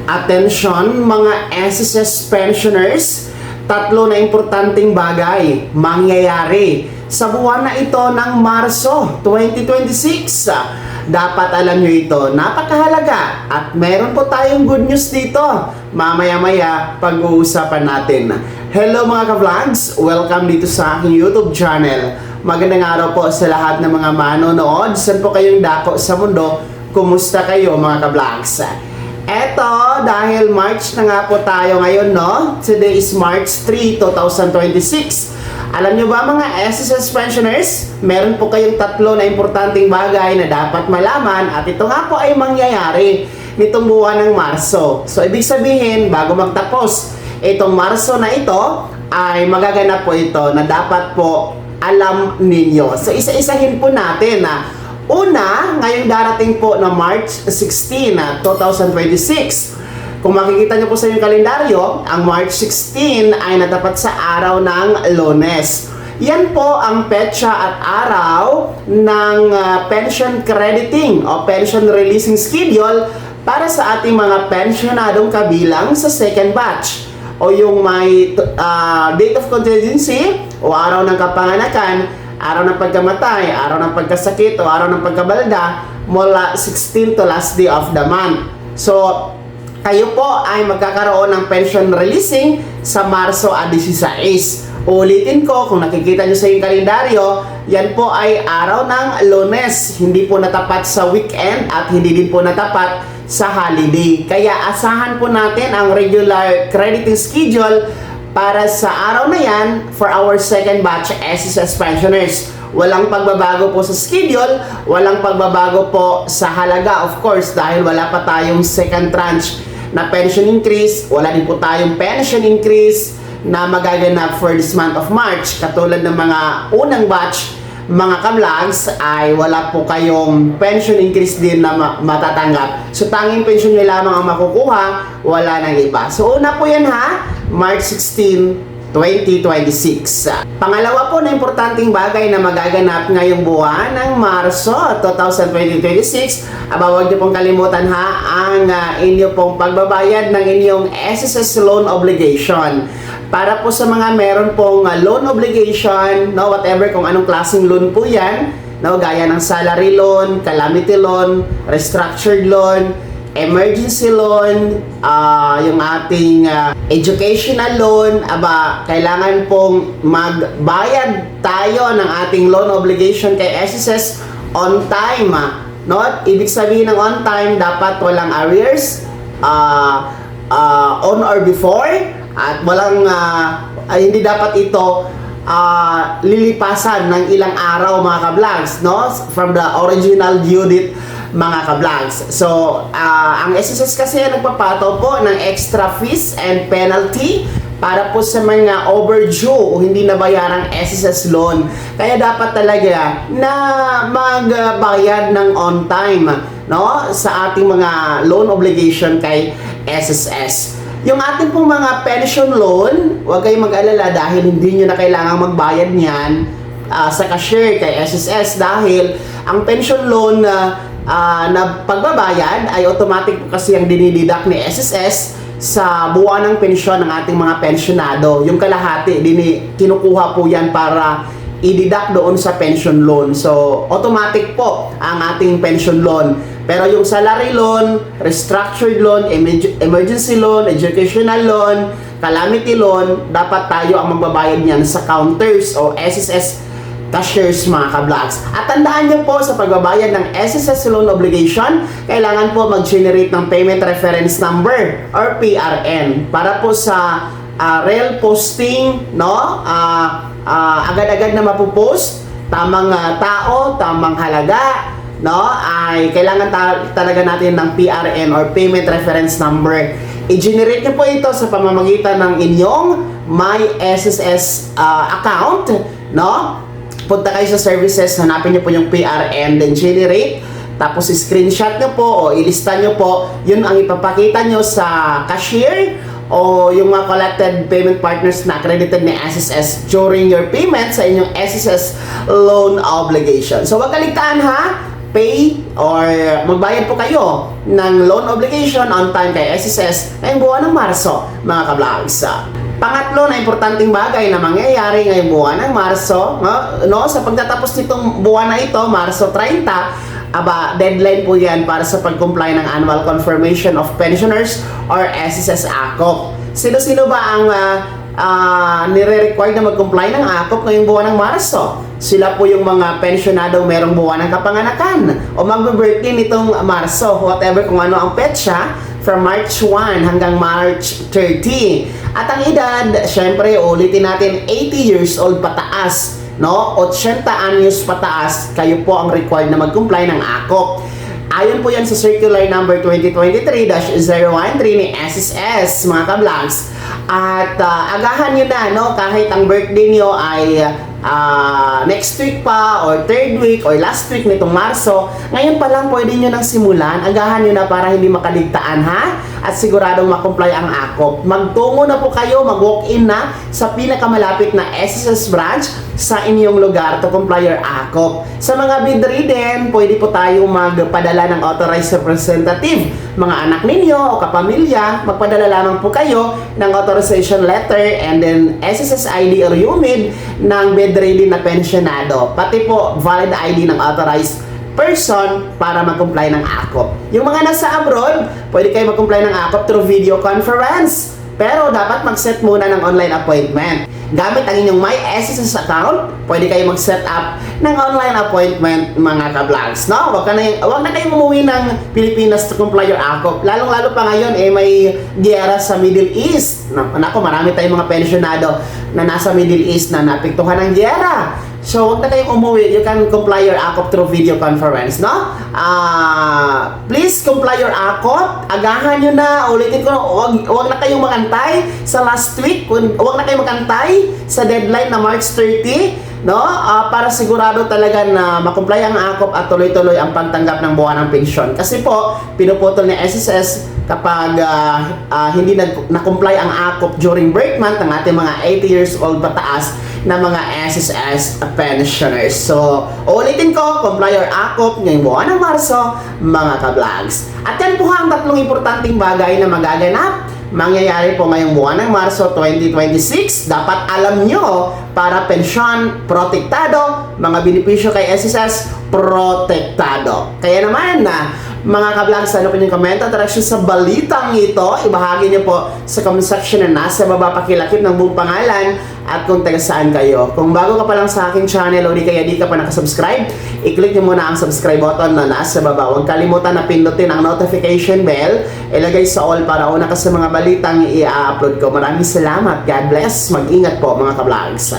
Attention mga SSS pensioners, tatlo na importanteng bagay mangyayari sa buwan na ito ng Marso 2026. Dapat alam nyo ito, napakahalaga at meron po tayong good news dito. Mamaya-maya pag-uusapan natin. Hello mga ka-vlogs, welcome dito sa aking YouTube channel. Magandang araw po sa lahat ng mga manonood. Saan po kayong dako sa mundo? Kumusta kayo mga ka-vlogs? Eto, dahil March na nga po tayo ngayon, no? Today is March 3, 2026. Alam nyo ba mga SSS pensioners, meron po kayong tatlo na importanteng bagay na dapat malaman at ito nga po ay mangyayari nitong buwan ng Marso. So, ibig sabihin, bago magtapos itong Marso na ito, ay magaganap po ito na dapat po alam ninyo. So, isa-isahin po natin na una, ngayong darating po na March 16, 2026. Kung makikita nyo po sa inyong kalendaryo, ang March 16 ay natapat sa araw ng Lunes. Yan po ang petsa at araw ng pension crediting o pension releasing schedule para sa ating mga pensionadong kabilang sa second batch o yung may date of contingency o araw ng kapanganakan, araw ng pagkamatay, araw ng pagkasakit o araw ng pagkabalda mula 16 to last day of the month. So, kayo po ay magkakaroon ng pension releasing sa Marso 16. Ulitin ko, kung nakikita nyo sa inyong kalendaryo, yan po ay araw ng Lunes. Hindi po natapat sa weekend at hindi din po natapat sa holiday. Kaya asahan po natin ang regular crediting schedule para sa araw na yan for our second batch SSS pensioners. Walang pagbabago po sa schedule, walang pagbabago po sa halaga, of course, dahil wala pa tayong second tranche na pension increase, wala din po tayong pension increase na magaganap for this month of March. Katulad ng mga unang batch, mga ka-vlogs, ay wala po kayong pension increase din na matatanggap. So, tanging pension nyo lamang ang makukuha, wala nang iba. So, una po yan ha, March 16, 2026. Pangalawa po na importanteng bagay na magaganap ngayong buwan ng Marso 2026, huwag niyo pong kalimutan ha, ang inyo pong pagbabayad ng inyong SSS loan obligation. Para po sa mga meron pong loan obligation, no, whatever kung anong klaseng loan po yan, no, gaya ng salary loan, calamity loan, restructured loan, emergency loan, yung ating educational loan, kailangan pong magbayad tayo ng ating loan obligation kay SSS on time. No? Ibig sabihin ng on time, dapat walang arrears on or before at walang hindi dapat ito lilipasan ng ilang araw mga ka-vlogs, no? From the original due date mga ka-vlogs. So, ang SSS kasi nagpapato po ng extra fees and penalty para po sa mga overdue o hindi nabayarang SSS loan. Kaya dapat talaga na magbayad ng on time, no, sa ating mga loan obligation kay SSS. Yung ating pong mga pension loan, huwag kayong mag-alala dahil hindi nyo na kailangang magbayad niyan sa cashier kay SSS dahil ang pension loan na pagbabayad ay automatic po kasi ang dinideduct ni SSS sa buwan ng pensyon ng ating mga pensionado. Yung kalahati, kinukuha po yan para i-deduct doon sa pension loan. So, automatic po ang ating pension loan. Pero yung salary loan, restructured loan, emergency loan, educational loan, calamity loan, dapat tayo ang magbabayad niyan sa counters o SSS cashiers mga ka-vlogs. At tandaan nyo po sa pagbabayad ng SSS loan obligation, kailangan po mag-generate ng payment reference number or PRN para po sa real posting, no? Agad-agad na mapupost, tamang tao, tamang halaga, no? Ay kailangan talaga natin ng PRN or payment reference number. I-generate nyo po ito sa pamamagitan ng inyong My SSS account, no? Punta kayo sa services, hanapin nyo po yung PRN, then generate, tapos screenshot nyo po o ilista nyo po, yun ang ipapakita nyo sa cashier o yung mga collected payment partners na accredited ni SSS during your payment sa inyong SSS loan obligation. So, wag kaligtaan ha, pay or magbayad po kayo ng loan obligation on time kay SSS ngayong buwan ng Marso, mga ka-vlogs. Pangatlo na importanteng bagay na mangyayari ngayong buwan ng Marso, sa pagtatapos nitong buwan na ito, Marso 30, deadline po yan para sa pag-comply ng Annual Confirmation of Pensioners or SSS ACOP. Sino-sino ba ang nire-require na mag-comply ng ACOP ngayong buwan ng Marso? Sila po yung mga pensionado merong buwan ng kapanganakan o mag-birthday nitong Marso, whatever kung ano ang petsa, from March 1 hanggang March 30. At ang edad, syempre, ulitin natin, 80 years old pataas, no? 80 anyos pataas, kayo po ang required na mag-comply ng ACOP. Ayon po yan sa Circular Number 2023-013 ni SSS, mga ka-vlogs. At agahan nyo na, no? Kahit ang birthday nyo ay next week pa, or third week, or last week nitong Marso, ngayon pa lang pwede nyo nang simulan. Agahan nyo na para hindi makaligtaan, ha? At siguradong makomply ang ACOP. Magtungo na po kayo, mag-walk-in na sa pinakamalapit na SSS branch sa inyong lugar to comply your ACOP. Sa mga bedridden, pwede po tayo magpadala ng authorized representative. Mga anak ninyo o kapamilya, magpadala lamang po kayo ng authorization letter and then SSS ID or UMID ng bedridden na pensionado. Pati po valid ID ng authorized person para mag-comply ng ACOP. Yung mga nasa abroad, pwede kayo mag-comply ng ACOP through video conference. Pero dapat mag-set muna ng online appointment. Gamit ang inyong My SSS account, pwede kayo mag-set up ng online appointment, mga ka-vlogs, no? Wag na kayong umuwi ng Pilipinas to comply your ACOP. Lalong-lalo pa ngayon, may giyera sa Middle East. Nako, marami tayong mga pensionado na nasa Middle East na napiktuhan ng giyera. So, wag na kayong umuwi. You can comply your ACOP through video conference, no? Please comply your ACOP. Agahan nyo na. Ulitin ko, wag na kayong makantay sa last week. Wag na kayong makantay sa deadline na March 30, no? Para sigurado talaga na makomply ang ACOP at tuloy-tuloy ang pagtanggap ng buwan ng pensyon. Kasi po, pinuputol ni SSS kapag hindi na-comply ang ACOP during birth month ng ating mga 80 years old pataas na mga SSS pensioners. So, ulitin ko, comply your ACOP ngayong buwan ng Marso, mga ka-vlogs. At yan po ang tatlong importanteng bagay na magaganap, mangyayari po ngayong buwan ng Marso 2026. Dapat alam nyo para pensyon protektado, mga benepisyo kay SSS protektado. Kaya naman mga ka-vlogs, ano po yung comment at reaction sa balitang ito? Ibahagi niyo po sa comment section na nasa baba, pakilakip ng buong pangalan at kung taga saan kayo. Kung bago ka pa lang sa aking channel o di kaya di ka pa nakasubscribe, i-click niyo muna ang subscribe button na nasa baba. Huwag kalimutan na pindutin ang notification bell, ilagay sa all para una ka sa mga balitang i-upload ko. Maraming salamat. God bless. Mag-ingat po, mga ka-vlogs.